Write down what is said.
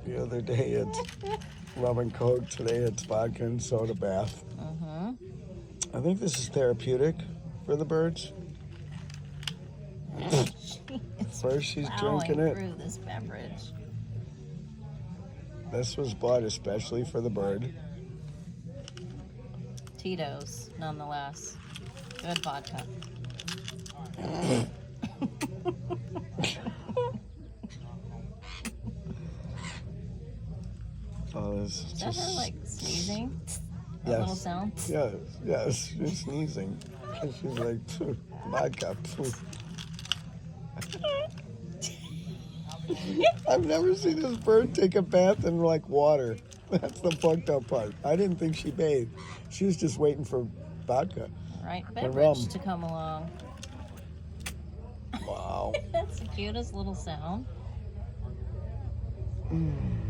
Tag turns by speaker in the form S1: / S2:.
S1: The other day it's rum and coke. Today it's vodka and soda bath. I think this is therapeutic for the birds. First she's drinking it.
S2: Through this beverage.
S1: This was bought especially for the bird.
S2: Tito's, nonetheless. Good vodka.
S1: Oh, this
S2: Is that her, like, sneezing? That
S1: Yes.
S2: little sound?
S1: Yes, she's sneezing. And she's like, "Phew, vodka. Phew." I've never seen this bird take a bath in like water. That's the fucked up part. I didn't think she bathed. She was just waiting for vodka.
S2: Right
S1: rum.
S2: beverage to come along.
S1: Wow.
S2: That's the cutest little sound.
S1: Mm.